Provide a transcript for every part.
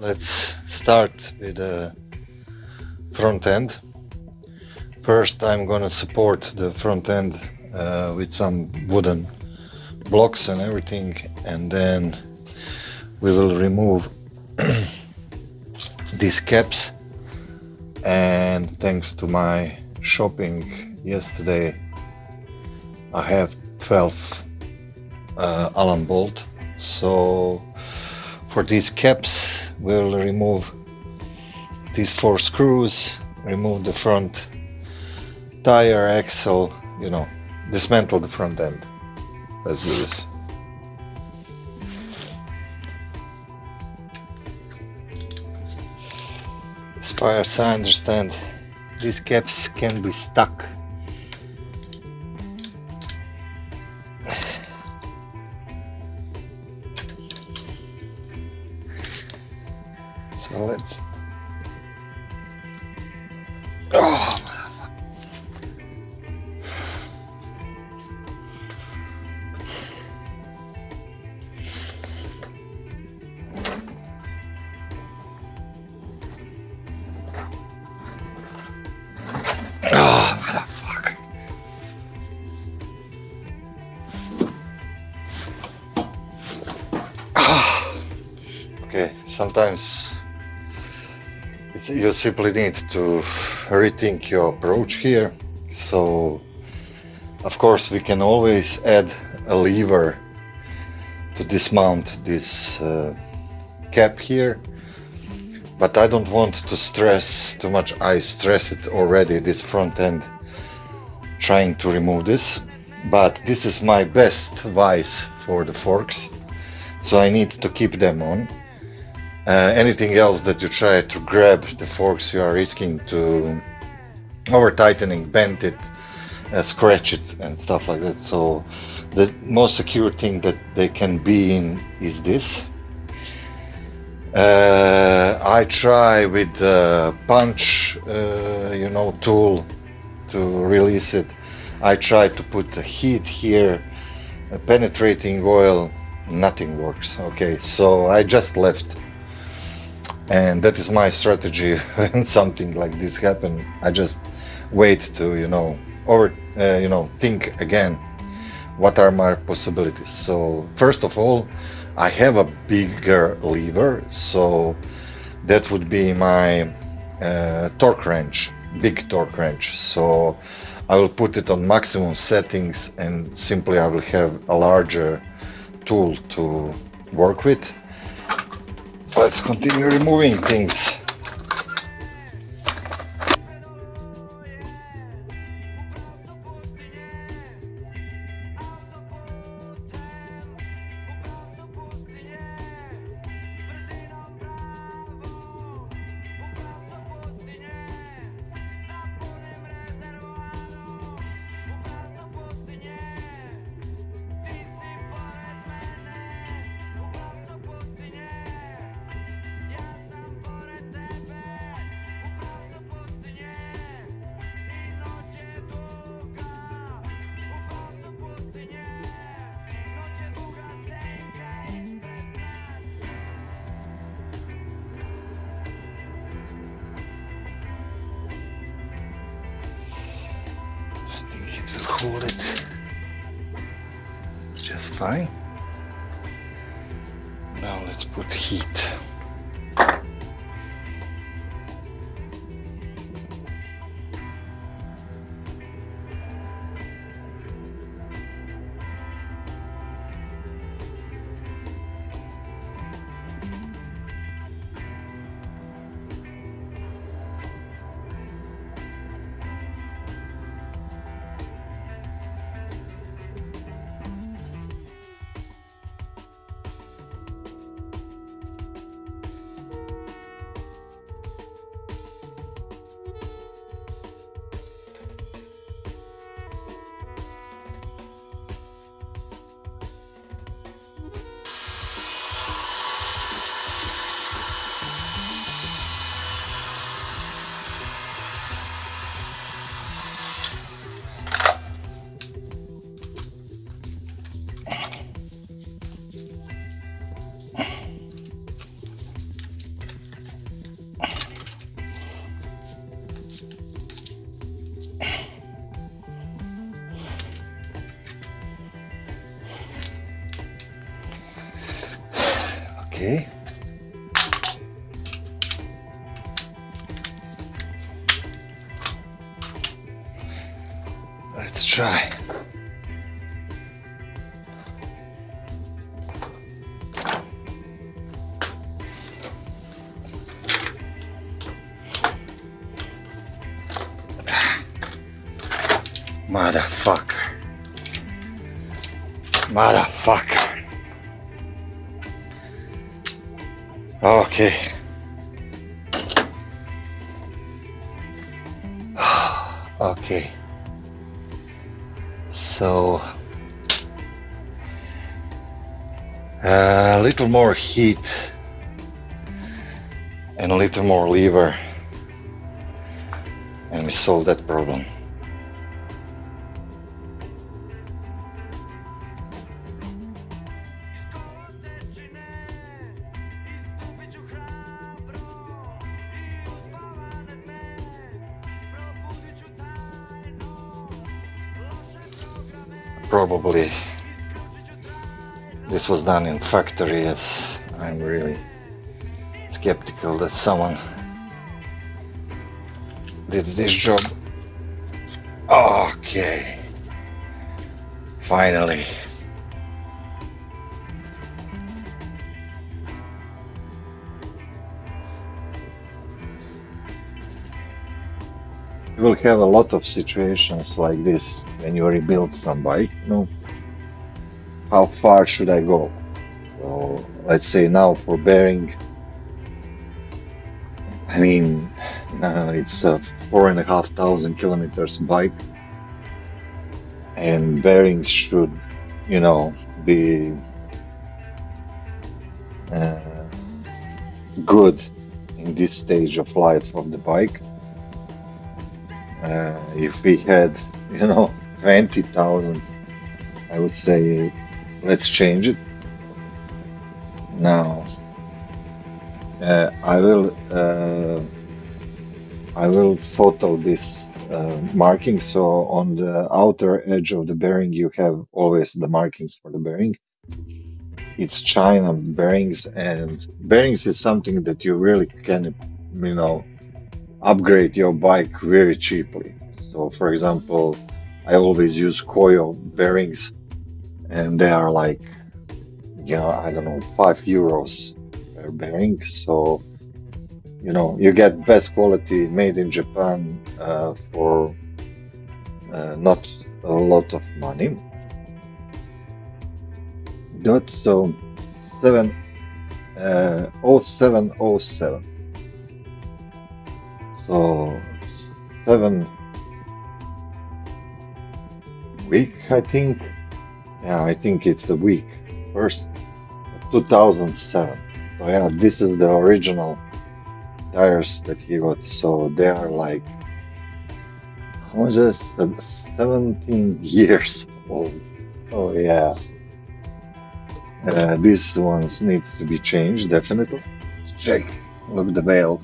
Let's start with the front end. First, I'm gonna support the front end with some wooden blocks and everything, and then we will remove these caps. And thanks to my shopping yesterday, I have 12 Allen bolt. So for these caps, we'll remove these 4 screws, remove the front tire axle, you know, dismantle the front end. Let's do this. As far as I understand, these caps can be stuck. So let's. Oh. Oh, motherfucker. Oh. Okay, sometimes you simply need to rethink your approach here. So, of course, we can always add a lever to dismount this cap here. But I don't want to stress too much. I stress it already, this front end, trying to remove this. But this is my best vice for the forks, so I need to keep them on. Anything else that you try to grab the forks, you are risking to over tightening, bend it, scratch it and stuff like that. So the most secure thing that they can be in is this. I try with the punch, you know, tool to release it. I try to put the heat here, penetrating oil, nothing works. Okay, so I just left, and that is my strategy when something like this happen. I just wait to, you know, think again, what are my possibilities. So first of all, I have a bigger lever, so that would be my torque wrench, big torque wrench. So I will put it on maximum settings, and simply I will have a larger tool to work with. Let's continue removing things. Hold it just fine. Now let's put heat. Okay. Let's try. Motherfucker. Motherfucker. Okay. Okay. So a little more heat and a little more lever, and we solve that problem. Probably this was done in factory, as I'm really skeptical that someone did this job. Okay, finally. You will have a lot of situations like this when you rebuild some bike, you know, how far should I go? So let's say now for bearing, I mean, it's a 4,500 kilometers bike, and bearings should, you know, be good in this stage of life of the bike. If we had, you know, 20,000, I would say let's change it. Now I will photo this marking. So on the outer edge of the bearing you have always the markings for the bearing. It's China bearings, and bearings is something that you really can, you know, upgrade your bike very cheaply. So for example, I always use coil bearings, and they are like, you know, I don't know, €5 per bearing. So, you know, you get best quality made in Japan for not a lot of money. Dot so 0707. So 7 week, I think. Yeah, I think it's a week. First, 2007. So yeah, this is the original tires that he got. So they are like, how much is 17 years old. Oh yeah. These ones need to be changed, definitely. Check, look the bail.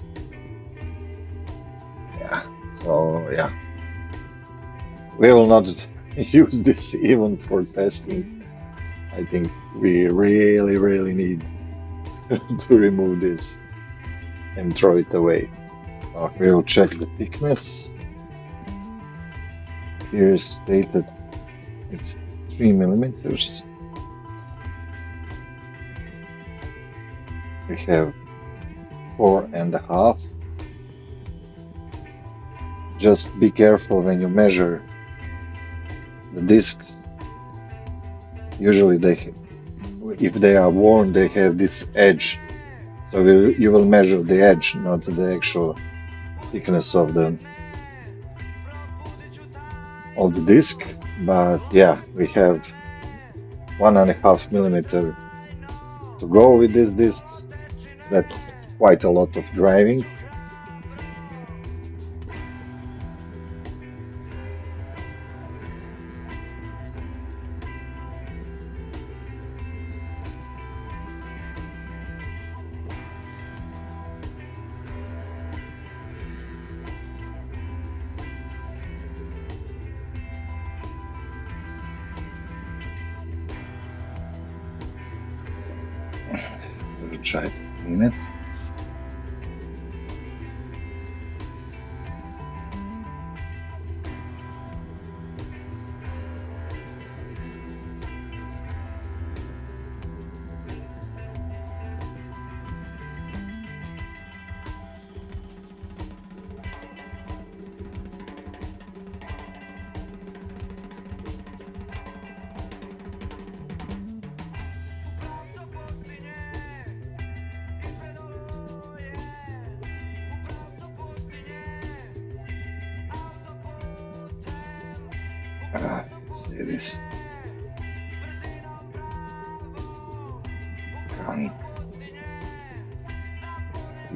Yeah, so yeah. We will not use this even for testing. I think we really need to remove this and throw it away. We will check the thickness. Here is stated it's 3 millimeters. We have 4.5. Just be careful when you measure the discs. Usually if they are worn, they have this edge. So you will measure the edge, not the actual thickness of the disc. But yeah, we have 1.5 millimeter to go with these discs. That's quite a lot of driving. try to clean it. See this gunk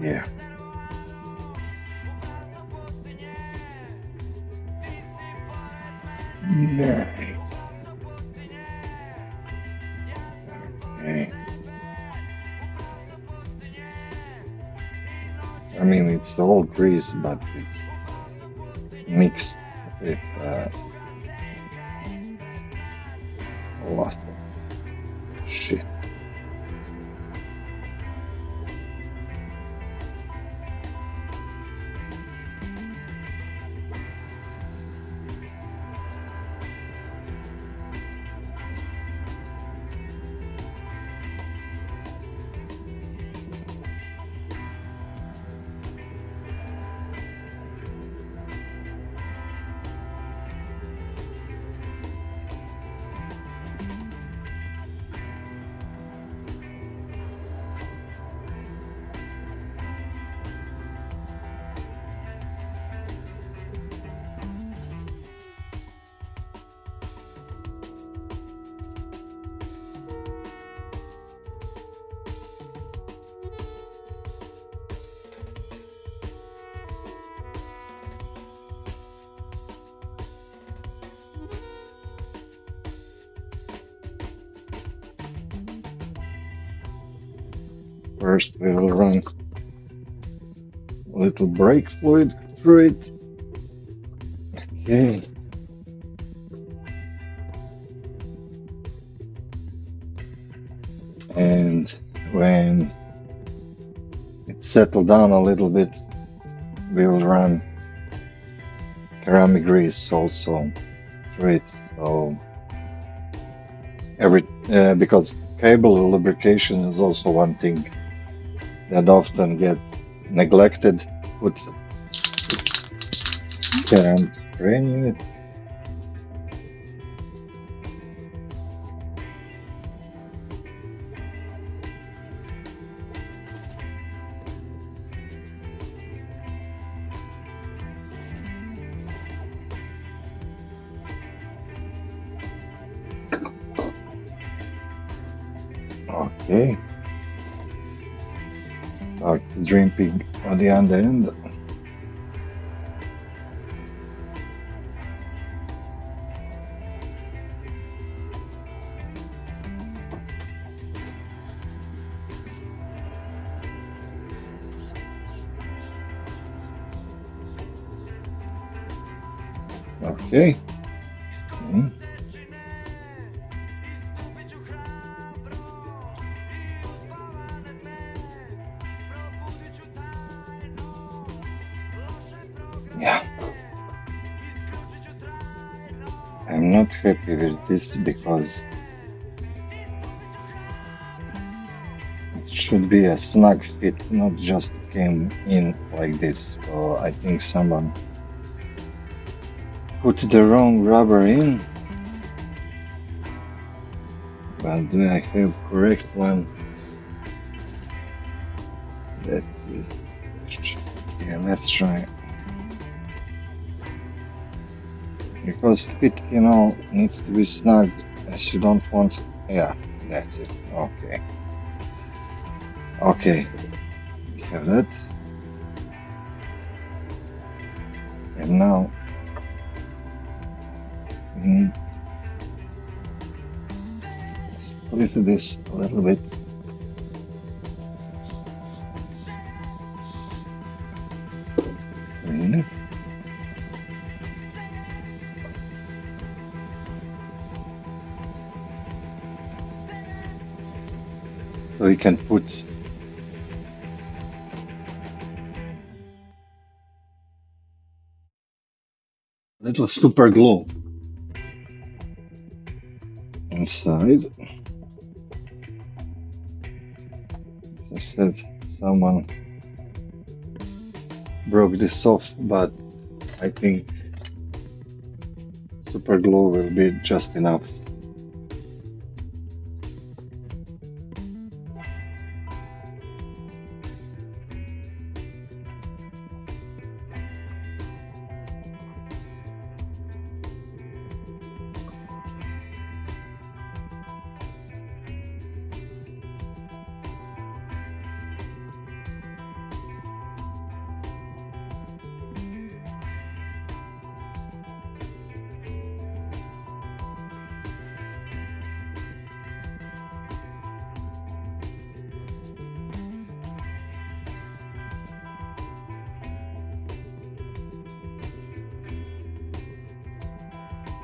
here. Nice. Okay. I mean, it's all grease, but it's mixed with a lot of shit. First, we will run a little brake fluid through it. Okay. And when it's settled down a little bit, we will run ceramic grease also through it. So because cable lubrication is also one thing that often get neglected. Put ceramic spray in it. Okay. Start dripping on the other end. Okay. Yeah, I'm not happy with this because it should be a snug fit, not just came in like this. So I think someone put the wrong rubber in. But do I have correct one? That is, yeah, let's try. Because fit, needs to be snug, as you don't want. Yeah, that's it. Okay. Okay, we have that. And now let's split this a little bit. Clean it. So we can put little super glue inside. As I said, someone broke this off, but I think super glue will be just enough.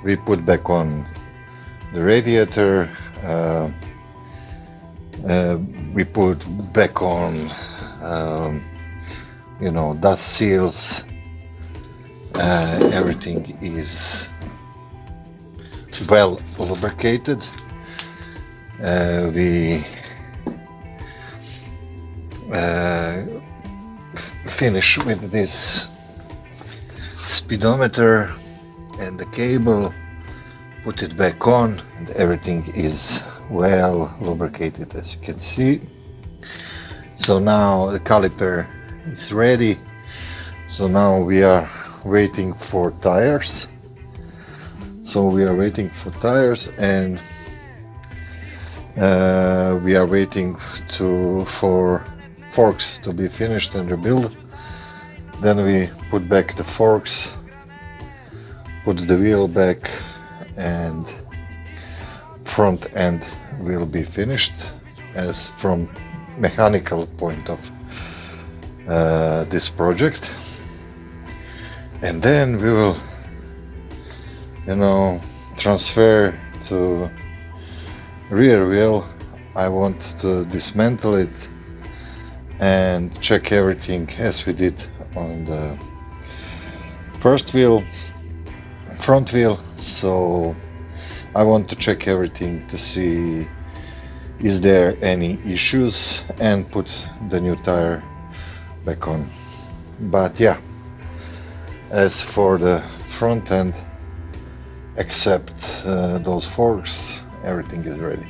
We put back on the radiator, we put back on you know, dust seals, everything is well lubricated. We finish with this speedometer and the cable, put it back on, and everything is well lubricated, as you can see. So now the caliper is ready. So now we are waiting for tires. And we are waiting for forks to be finished and rebuilt. Then we put back the forks, put the wheel back, and front end will be finished as from mechanical point of this project. And then we will, you know, transfer to rear wheel. I want to dismantle it and check everything as we did on the first front wheel. So I want to check everything to see is there any issues and put the new tire back on. But yeah, as for the front end, except those forks, everything is ready.